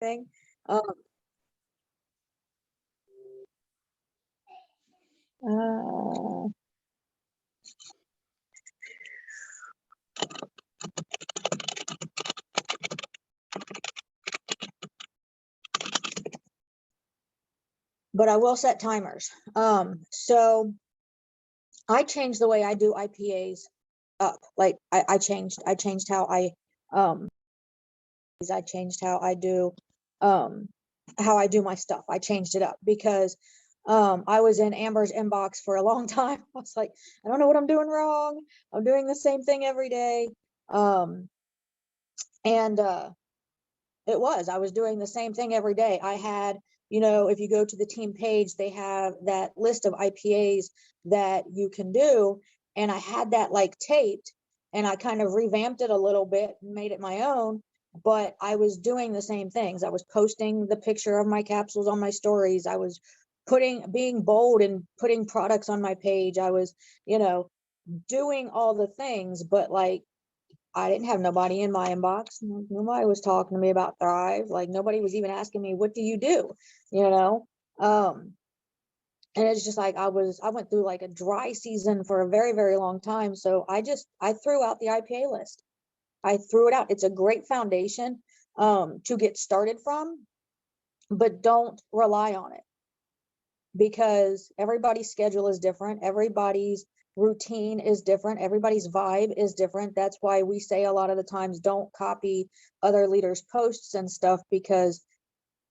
thing. Um, uh, but I will set timers. So I changed the way I do IPAs up. Like I changed um I changed how I do my stuff. I changed it up because I was in Amber's inbox for a long time. I was like, I don't know what I'm doing wrong. I'm doing the same thing every day. Um and I was doing the same thing every day. I had, if you go to the team page, they have that list of IPAs that you can do. And I had that like taped, and I kind of revamped it a little bit and made it my own. But I was doing the same things. I was posting the picture of my capsules on my stories. I was being bold and putting products on my page. I was, you know, doing all the things, but like I didn't have nobody in my inbox. Nobody was talking to me about Thrive. Like nobody was even asking me, what do you do? You know? Um, and it's just like I went through like a dry season for a very, very long time. So I threw out the IPA list. I threw it out. It's a great foundation to get started from, but don't rely on it, because everybody's schedule is different. Everybody's routine is different. Everybody's vibe is different. That's why we say a lot of the times, don't copy other leaders' posts and stuff, because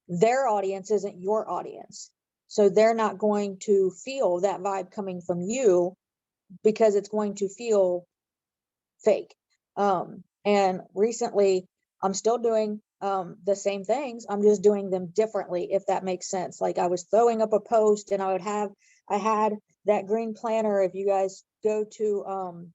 their audience isn't your audience. So they're not going to feel that vibe coming from you, because it's going to feel fake. And recently I'm still doing the same things. I'm just doing them differently, if that makes sense. Like I was throwing up a post, and I had that green planner. If you guys go to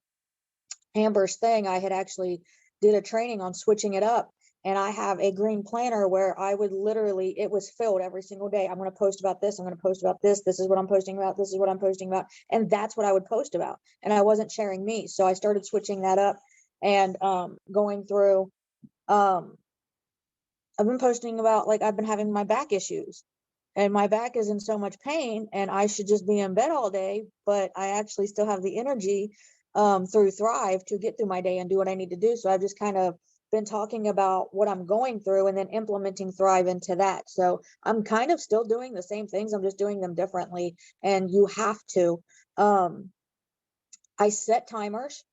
Amber's thing, I had actually did a training on switching it up. And I have a green planner where I would literally, it was filled every single day. I'm going to post about this. I'm going to post about this. This is what I'm posting about. This is what I'm posting about. And that's what I would post about. And I wasn't sharing me. So I started switching that up and going through. I've been posting about, like, I've been having my back issues, and my back is in so much pain, and I should just be in bed all day, but I actually still have the energy through Thrive to get through my day and do what I need to do. So I've just kind of been talking about what I'm going through and then implementing Thrive into that. So I'm kind of still doing the same things. I'm just doing them differently. And you have to. I set timers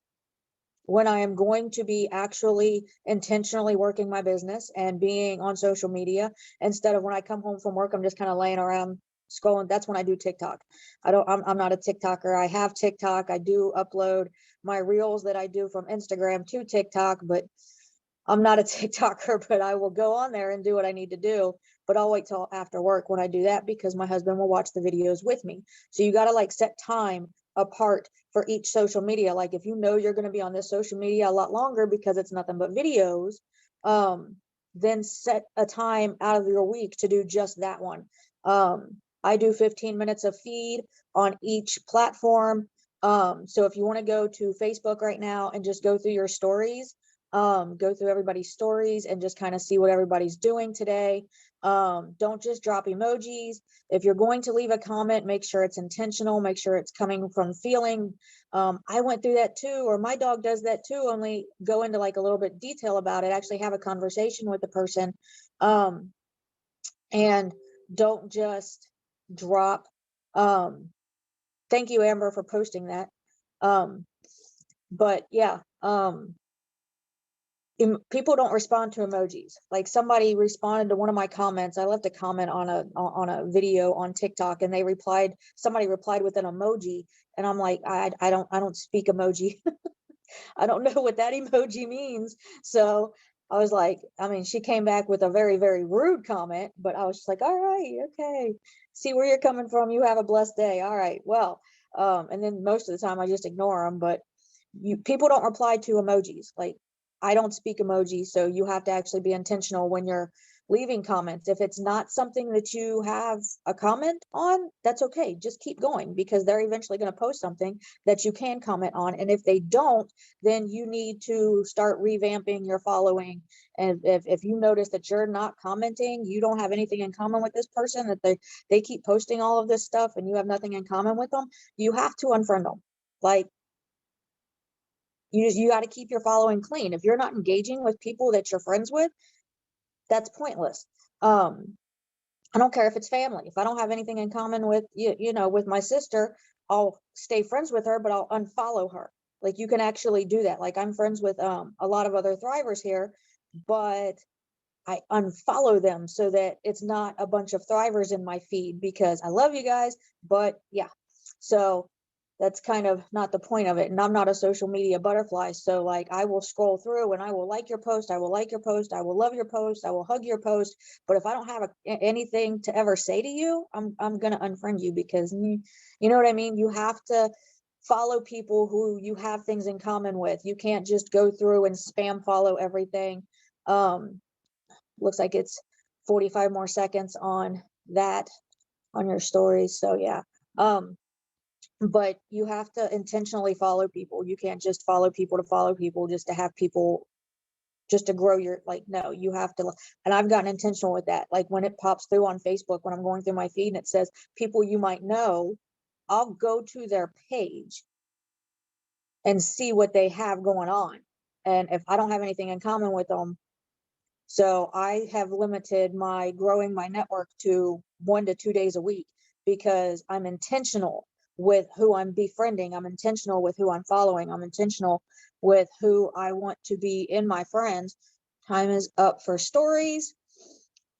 when I am going to be actually intentionally working my business and being on social media, instead of when I come home from work, I'm just kind of laying around scrolling. That's when I do TikTok. I'm not a TikToker. I have TikTok. I do upload my reels that I do from Instagram to TikTok, but I'm not a TikToker. But I will go on there and do what I need to do. But I'll wait till after work when I do that, because my husband will watch the videos with me. So you got to like set time apart for each social media. Like if you know you're going to be on this social media a lot longer because it's nothing but videos, then set a time out of your week to do just that one. I do 15 minutes of feed on each platform. So if you want to go to Facebook right now and just go through your stories, go through everybody's stories and just kind of see what everybody's doing today. Don't just drop emojis. If you're going to leave a comment, make sure it's intentional, make sure it's coming from feeling. I went through that too, or my dog does that too, only go into like a little bit detail about it, actually have a conversation with the person. And don't just drop. Thank you, Amber, for posting that. But yeah, people don't respond to emojis. Like somebody responded to one of my comments. I left a comment on a video on TikTok, and somebody replied with an emoji, and I'm like, I don't speak emoji. I don't know what that emoji means. So I was like, I mean, she came back with a very, very rude comment, but I was just like, all right, okay, see where you're coming from. You have a blessed day. All right, well, and then most of the time I just ignore them. But people don't reply to emojis. Like I don't speak emojis, so you have to actually be intentional when you're leaving comments. If it's not something that you have a comment on, that's okay. Just keep going, because they're eventually going to post something that you can comment on. And if they don't, then you need to start revamping your following. And if you notice that you're not commenting, you don't have anything in common with this person, that they keep posting all of this stuff and you have nothing in common with them, you have to unfriend them. Like, you got to keep your following clean. If you're not engaging with people that you're friends with, that's pointless. I don't care if it's family. If I don't have anything in common with with my sister, I'll stay friends with her, but I'll unfollow her. Like, you can actually do that. Like, I'm friends with a lot of other thrivers here, but I unfollow them so that it's not a bunch of thrivers in my feed, because I love you guys, but yeah. So that's kind of not the point of it. And I'm not a social media butterfly. So like, I will scroll through and I will like your post. I will like your post. I will love your post. I will hug your post. But if I don't have anything to ever say to you, I'm going to unfriend you, because you know what I mean? You have to follow people who you have things in common with. You can't just go through and spam follow everything. Looks like it's 45 more seconds on that, on your stories. So yeah. But you have to intentionally follow people. You can't just follow people just to have people, just to grow your, like, no, you have to. And I've gotten intentional with that. Like, when it pops through on Facebook, when I'm going through my feed and it says people you might know, I'll go to their page and see what they have going on. And if I don't have anything in common with them, so I have limited my growing my network to 1 to 2 days a week, because I'm intentional with who I'm befriending. I'm intentional with who I'm following. I'm intentional with who I want to be in my friends. Time is up for stories.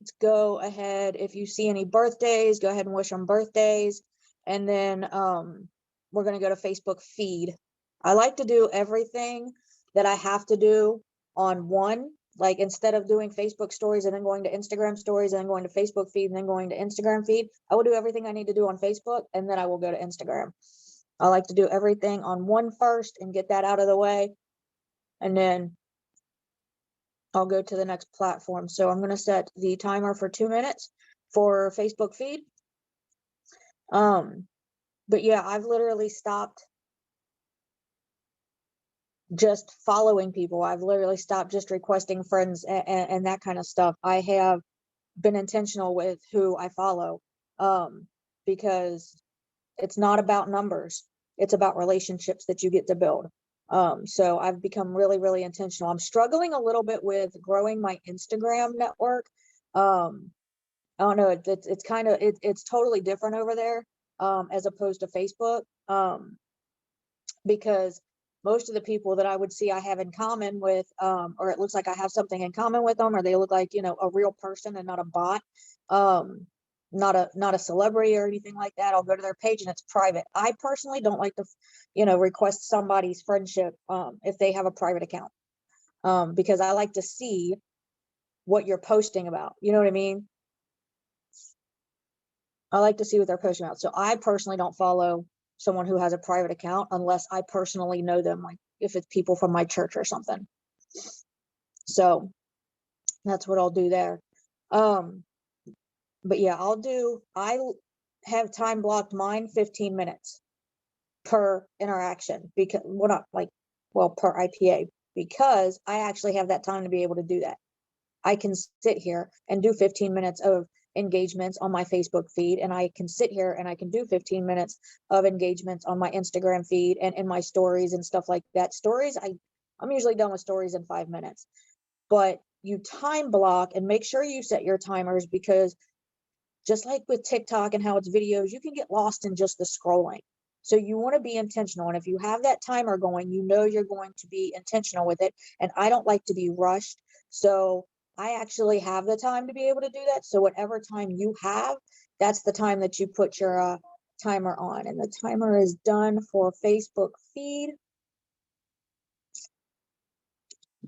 Let's go ahead. If you see any birthdays, go ahead and wish them birthdays. And then we're going to go to Facebook feed. I like to do everything that I have to do on one. Like, instead of doing Facebook stories and then going to Instagram stories and then going to Facebook feed and then going to Instagram feed, I will do everything I need to do on Facebook, and then I will go to Instagram. I like to do everything on one first and get that out of the way, and then I'll go to the next platform. So I'm going to set the timer for 2 minutes for Facebook feed. But yeah, I've literally stopped just following people. I've literally stopped just requesting friends and that kind of stuff. I have been intentional with who I follow, because it's not about numbers. It's about relationships that you get to build. So I've become really, really intentional. I'm struggling a little bit with growing my Instagram network. I don't know. It's kind of, it's totally different over there, as opposed to Facebook, because most of the people that I would see I have in common with, or it looks like I have something in common with them, or they look like, a real person and not a bot, not a celebrity or anything like that. I'll go to their page and it's private. I personally don't like to, request somebody's friendship, if they have a private account, because I like to see what you're posting about. You know what I mean? I like to see what they're posting about. So I personally don't follow someone who has a private account unless I personally know them, like if it's people from my church or something. So that's what I'll do there. But yeah, I have time blocked mine 15 minutes per interaction, because per IPA, because I actually have that time to be able to do that. I can sit here and do 15 minutes of engagements on my Facebook feed, and I can sit here and I can do 15 minutes of engagements on my Instagram feed and in my stories and stuff like that. Stories, I'm usually done with stories in 5 minutes, but you time block and make sure you set your timers, because just like with TikTok and how it's videos, you can get lost in just the scrolling. So you want to be intentional. And if you have that timer going, you're going to be intentional with it. And I don't like to be rushed. So I actually have the time to be able to do that. So whatever time you have, that's the time that you put your timer on. And the timer is done for Facebook feed.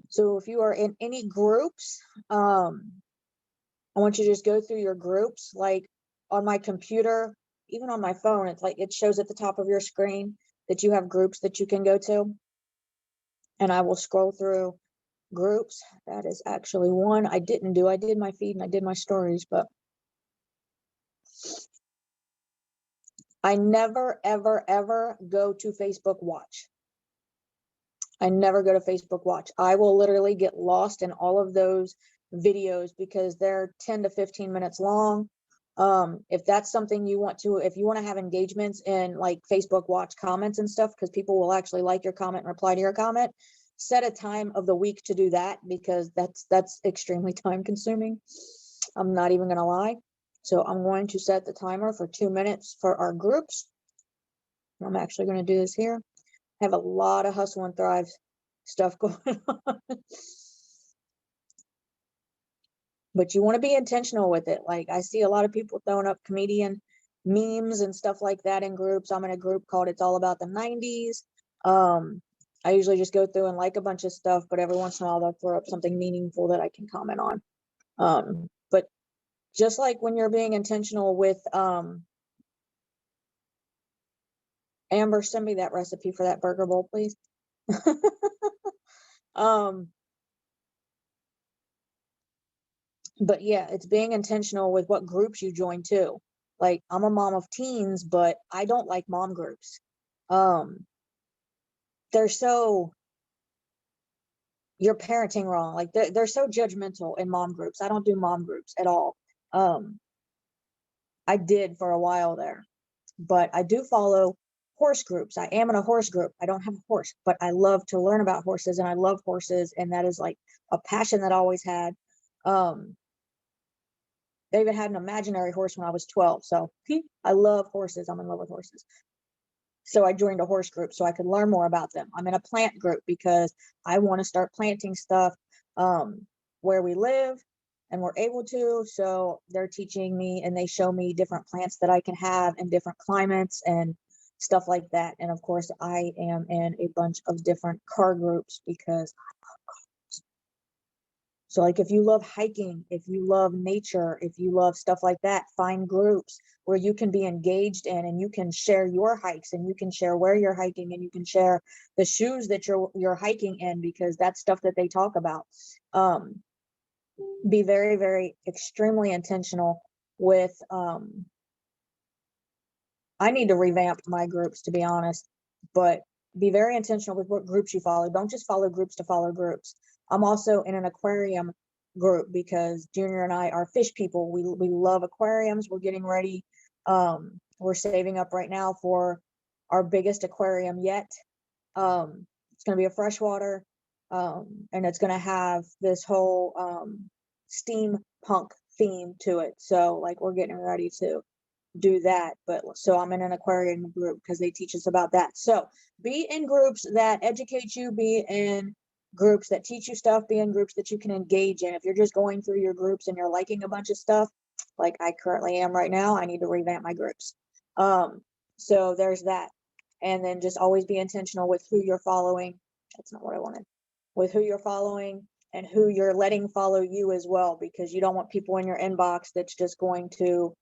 So if you are in any groups, I want you to just go through your groups. Like, on my computer, even on my phone, it's like it shows at the top of your screen that you have groups that you can go to. And I will scroll through groups. That is actually one I didn't do. I did my feed and I did my stories, but I never, ever, ever go to Facebook Watch. I never go to Facebook Watch. I will literally get lost in all of those videos because they're 10 to 15 minutes long. If that's something you want to, if you want to have engagements in like Facebook Watch comments and stuff, because people will actually like your comment and reply to your comment, set a time of the week to do that, because that's extremely time consuming. I'm not even going to lie. So I'm going to set the timer for 2 minutes for our groups. I'm actually going to do this here. I have a lot of hustle and thrive stuff going on. But you want to be intentional with it. Like, I see a lot of people throwing up comedian memes and stuff like that in groups. I'm in a group called It's All About the 90s. I usually just go through and like a bunch of stuff, but every once in a while they'll throw up something meaningful that I can comment on. But just like when you're being intentional with Amber, send me that recipe for that burger bowl, please. But yeah, it's being intentional with what groups you join too. Like, I'm a mom of teens, but I don't like mom groups. They're so, you're parenting wrong. Like, they're so judgmental in mom groups. I don't do mom groups at all. I did for a while there, but I do follow horse groups. I am in a horse group. I don't have a horse, but I love to learn about horses and I love horses. And that is like a passion that I always had. They even had an imaginary horse when I was 12. So I love horses. I'm in love with horses. So I joined a horse group so I could learn more about them. I'm in a plant group because I want to start planting stuff where we live and we're able to. So they're teaching me and they show me different plants that I can have in different climates and stuff like that. And of course, I am in a bunch of different car groups because so like if you love hiking, if you love nature, if you love stuff like that, find groups where you can be engaged in and you can share your hikes and you can share where you're hiking and you can share the shoes that you're hiking in, because that's stuff that they talk about. Be very, very extremely intentional with I need to revamp my groups, to be honest, but be very intentional with what groups you follow. Don't just follow groups to follow groups. I'm also in an aquarium group because Junior and I are fish people. We love aquariums. We're getting ready. We're saving up right now for our biggest aquarium yet. It's going to be a freshwater, and it's going to have this whole steampunk theme to it. So like we're getting ready to do that. But so I'm in an aquarium group because they teach us about that. So be in groups that educate you, be in groups that teach you stuff, be in groups that you can engage in. If you're just going through your groups and you're liking a bunch of stuff like I currently am right now, I need to revamp my groups. So there's that. And then just always be intentional with who you're following. That's not what I wanted. With who you're following and who you're letting follow you as well, because you don't want people in your inbox that's just going to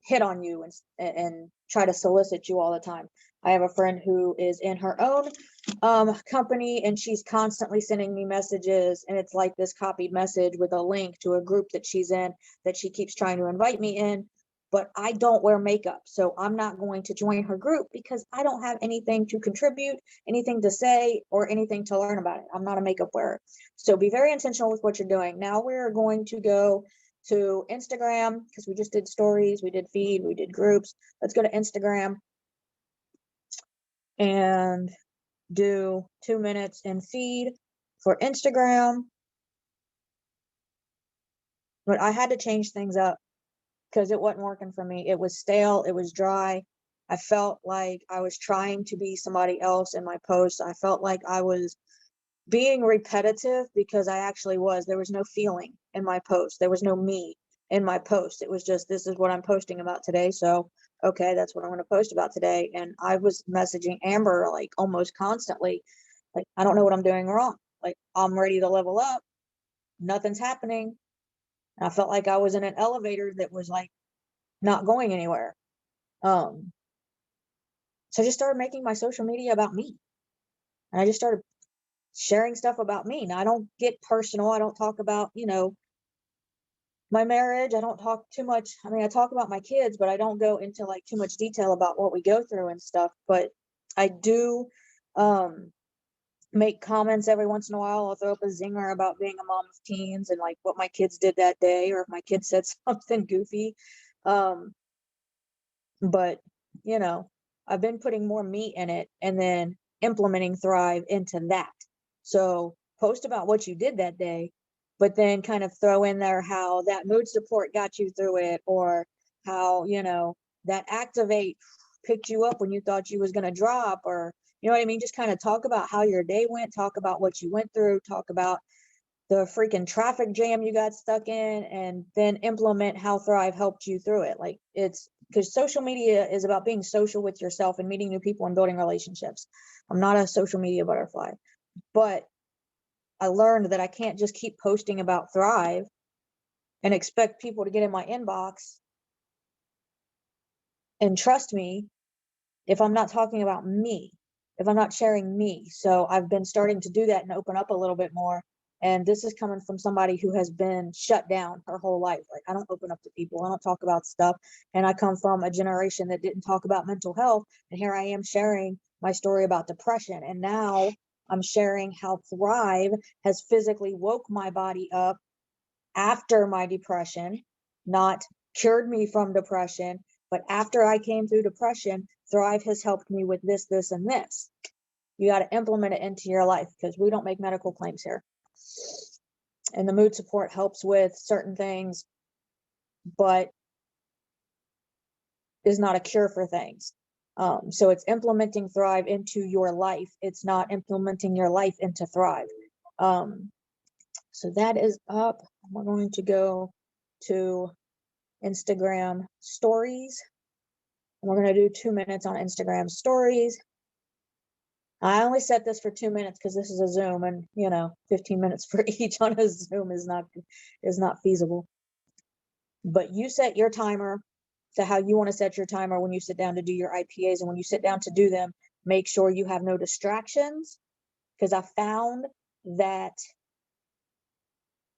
hit on you and try to solicit you all the time. I have a friend who is in her own company and she's constantly sending me messages, and it's like this copied message with a link to a group that she's in that she keeps trying to invite me in. But I don't wear makeup, so I'm not going to join her group because I don't have anything to contribute, anything to say, or anything to learn about it. I'm not a makeup wearer. So be very intentional with what you're doing. Now we're going to go to Instagram because we just did stories, we did feed, we did groups. Let's go to Instagram and do 2 minutes in feed for Instagram. But I had to change things up because it wasn't working for me. It was stale, it was dry. I felt like I was trying to be somebody else in my posts. I felt like I was being repetitive because I actually was. There was no feeling in my post. There was no me in my post. It was just, this is what I'm posting about today. So, okay, that's what I'm going to post about today. And I was messaging Amber like almost constantly. Like, I don't know what I'm doing wrong. Like, I'm ready to level up. Nothing's happening. And I felt like I was in an elevator that was like not going anywhere. So I just started making my social media about me. And I just started sharing stuff about me. Now, I don't get personal. I don't talk about, my marriage. I don't talk too much. I mean, I talk about my kids, but I don't go into like too much detail about what we go through and stuff. But I do make comments every once in a while. I'll throw up a zinger about being a mom of teens and like what my kids did that day, or if my kid said something goofy. But I've been putting more meat in it and then implementing Thrive into that. So post about what you did that day, but then kind of throw in there how that mood support got you through it, or how, that Activate picked you up when you thought you was going to drop, or, you know what I mean? Just kind of talk about how your day went, talk about what you went through, talk about the freaking traffic jam you got stuck in, and then implement how Thrive helped you through it. Like, it's because social media is about being social with yourself and meeting new people and building relationships. I'm not a social media butterfly, but I learned that I can't just keep posting about Thrive and expect people to get in my inbox and trust me if I'm not talking about me, if I'm not sharing me. So I've been starting to do that and open up a little bit more. And this is coming from somebody who has been shut down her whole life. Like, I don't open up to people. I don't talk about stuff. And I come from a generation that didn't talk about mental health. And here I am sharing my story about depression. And now I'm sharing how Thrive has physically woke my body up after my depression, not cured me from depression, but after I came through depression, Thrive has helped me with this, this, and this. You got to implement it into your life, because we don't make medical claims here. And the mood support helps with certain things, but is not a cure for things. So it's implementing Thrive into your life. It's not implementing your life into Thrive. So that is up. We're going to go to Instagram stories. We're going to do 2 minutes on Instagram stories. I only set this for 2 minutes because this is a Zoom, and 15 minutes for each on a Zoom is not feasible. But you set your timer to how you want to set your timer when you sit down to do your IPAs. And when you sit down to do them, make sure you have no distractions, because I found that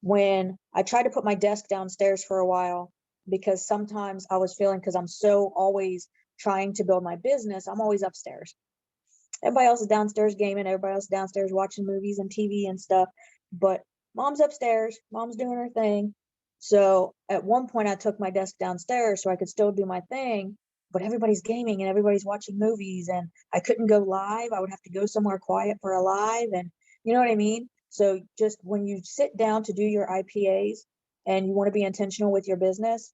when I tried to put my desk downstairs for a while, because sometimes I was feeling, because I'm so always trying to build my business, I'm always upstairs. Everybody else is downstairs gaming, everybody else is downstairs watching movies and TV and stuff, but mom's upstairs, mom's doing her thing. So at one point I took my desk downstairs so I could still do my thing, but everybody's gaming and everybody's watching movies, and I couldn't go live. I would have to go somewhere quiet for a live, and you know what I mean? So just when you sit down to do your IPAs and you want to be intentional with your business,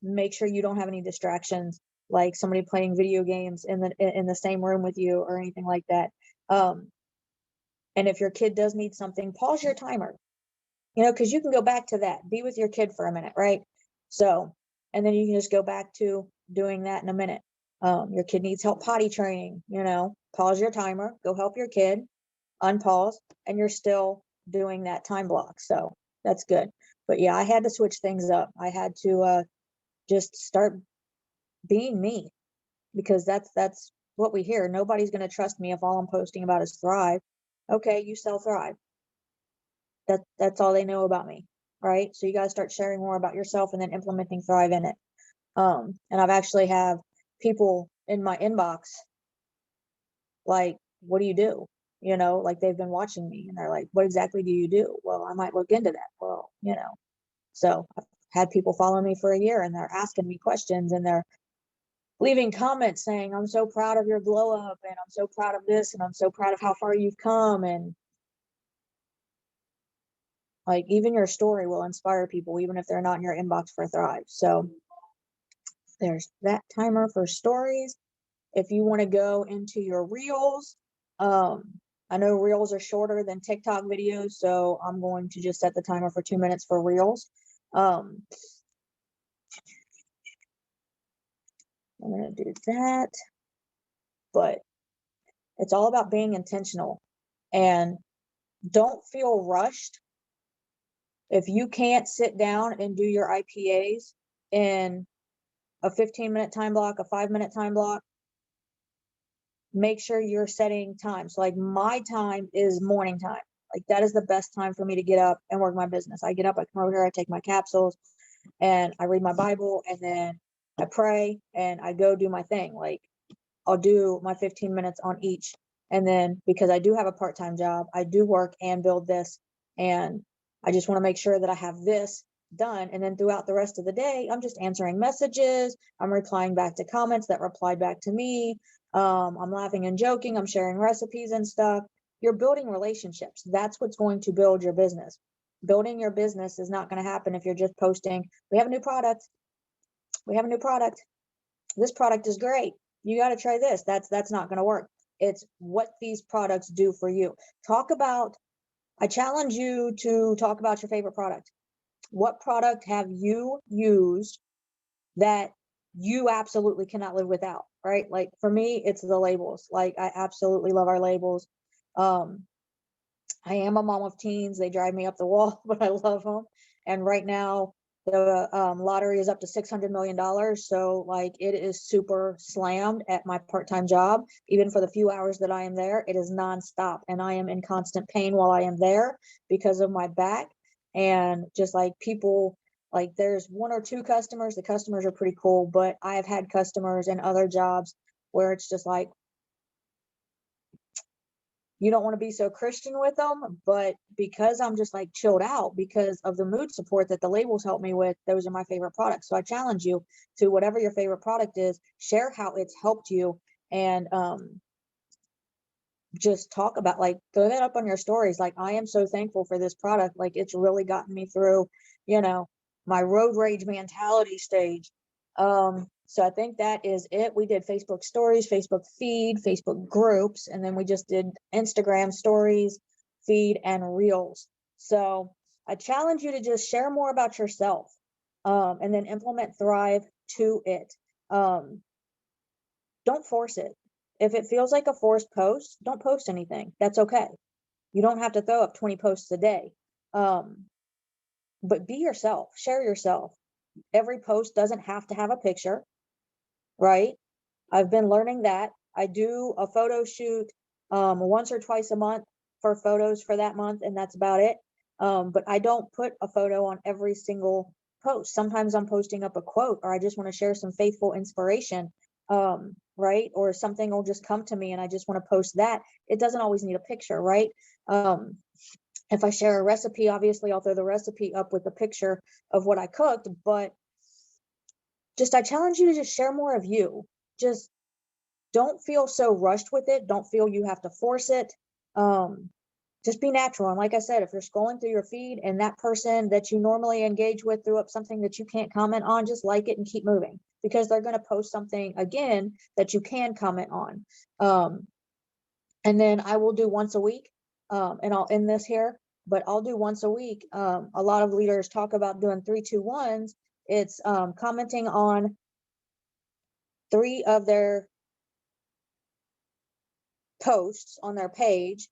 make sure you don't have any distractions, like somebody playing video games in the same room with you or anything like that. And if your kid does need something, pause your timer, because you can go back to that. Be with your kid for a minute, right? So, and then you can just go back to doing that in a minute. Your kid needs help potty training, pause your timer, go help your kid, unpause, and you're still doing that time block. So that's good. But yeah, I had to switch things up. I had to just start being me, because that's what we hear. Nobody's going to trust me if all I'm posting about is Thrive. Okay, you sell Thrive. That's all they know about me, right? So you got to start sharing more about yourself and then implementing Thrive in it. And I've actually have people in my inbox like, what do you do? Like, they've been watching me and they're like, what exactly do you do? Well, I might look into that. Well, so I've had people follow me for a year and they're asking me questions, and they're leaving comments saying, I'm so proud of your glow up, and I'm so proud of this, and I'm so proud of how far you've come. And like, even your story will inspire people, even if they're not in your inbox for Thrive. So there's that timer for stories. If you want to go into your reels, I know reels are shorter than TikTok videos, so I'm going to just set the timer for 2 minutes for reels. I'm going to do that, but it's all about being intentional, and don't feel rushed. If you can't sit down and do your IPAs in a 15-minute time block, a 5-minute time block, make sure you're setting time. So like my time is morning time. Like that is the best time for me to get up and work my business. I get up, I come over here, I take my capsules and I read my Bible, and then I pray and I go do my thing. Like I'll do my 15 minutes on each. And then because I do have a part-time job, I do work and build this. And I just want to make sure that I have this done. And then throughout the rest of the day, I'm just answering messages. I'm replying back to comments that replied back to me. I'm laughing and joking. I'm sharing recipes and stuff. You're building relationships. That's what's going to build your business. Building your business is not going to happen if you're just posting, we have a new product. We have a new product. This product is great. You got to try this. That's not going to work. It's what these products do for you. I challenge you to talk about your favorite product. What product have you used that you absolutely cannot live without, right? Like for me, it's the labels. Like I absolutely love our labels. I am a mom of teens. They drive me up the wall, but I love them. And right now, the lottery is up to $600 million. So like it is super slammed at my part-time job. Even for the few hours that I am there, it is nonstop. And I am in constant pain while I am there because of my back. And just like people, like there's one or two customers, the customers are pretty cool, but I have had customers in other jobs where it's just like, you don't want to be so Christian with them, but because I'm just like chilled out because of the mood support that the labels help me with, those are my favorite products. So I challenge you to, whatever your favorite product is, share how it's helped you, and just talk about, like, throw that up on your stories. Like, I am so thankful for this product. Like, it's really gotten me through, my road rage mentality stage. So I think that is it. We did Facebook stories, Facebook feed, Facebook groups, and then we just did Instagram stories, feed, and reels. So I challenge you to just share more about yourself, and then implement Thrive to it. Don't force it. If it feels like a forced post, don't post anything. That's okay. You don't have to throw up 20 posts a day. But be yourself, share yourself. Every post doesn't have to have a picture, right? I've been learning that. I do a photo shoot once or twice a month for photos for that month, and that's about it. But I don't put a photo on every single post. Sometimes I'm posting up a quote, or I just want to share some faithful inspiration, right? Or something will just come to me and I just want to post that. It doesn't always need a picture, right? If I share a recipe, obviously I'll throw the recipe up with a picture of what I cooked, but I challenge you to just share more of you. Just don't feel so rushed with it. Don't feel you have to force it. Just be natural. And like I said, if you're scrolling through your feed and that person that you normally engage with threw up something that you can't comment on, just like it and keep moving, because they're going to post something again that you can comment on. And then I will do once a week, and I'll end this here, but I'll do once a week. A lot of leaders talk about doing 3-2-1s. It's commenting on 3 of their posts on their page,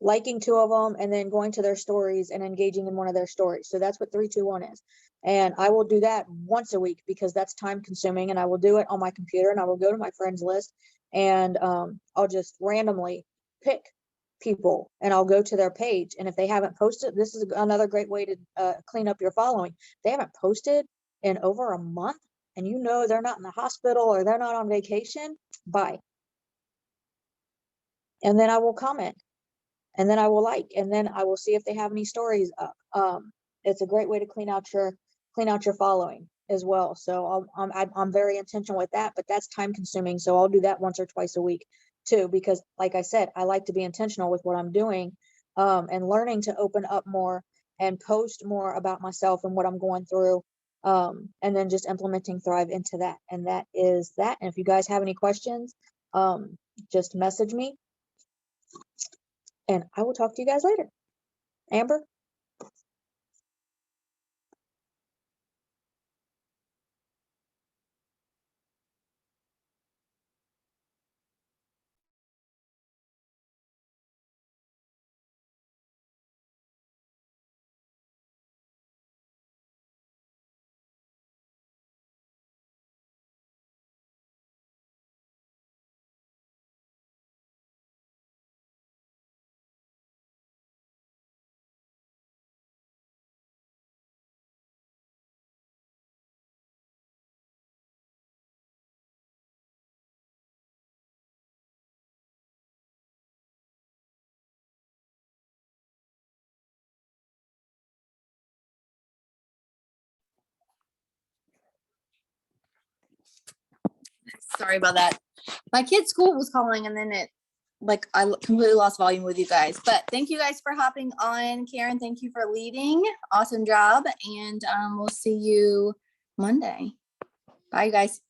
liking 2 of them, and then going to their stories and engaging in one of their stories. So that's what 3-2-1 is. And I will do that once a week because that's time consuming, and I will do it on my computer, and I will go to my friends list, and I'll just randomly pick people and I'll go to their page. And if they haven't posted, this is another great way to clean up your following. If they haven't posted in over a month and they're not in the hospital or they're not on vacation, bye. And then I will comment, and then I will like, and then I will see if they have any stories up. It's a great way to clean out your following as well. So I'm very intentional with that, but that's time consuming. So I'll do that once or twice a week too, because like I said, I like to be intentional with what I'm doing, and learning to open up more and post more about myself and what I'm going through. And then just implementing Thrive into that. And that is that. And if you guys have any questions, just message me. And I will talk to you guys later. Amber? Sorry about that. My kid's school was calling and then I completely lost volume with you guys. But thank you guys for hopping on. Karen, thank you for leading. Awesome job. And we'll see you Monday. Bye, guys.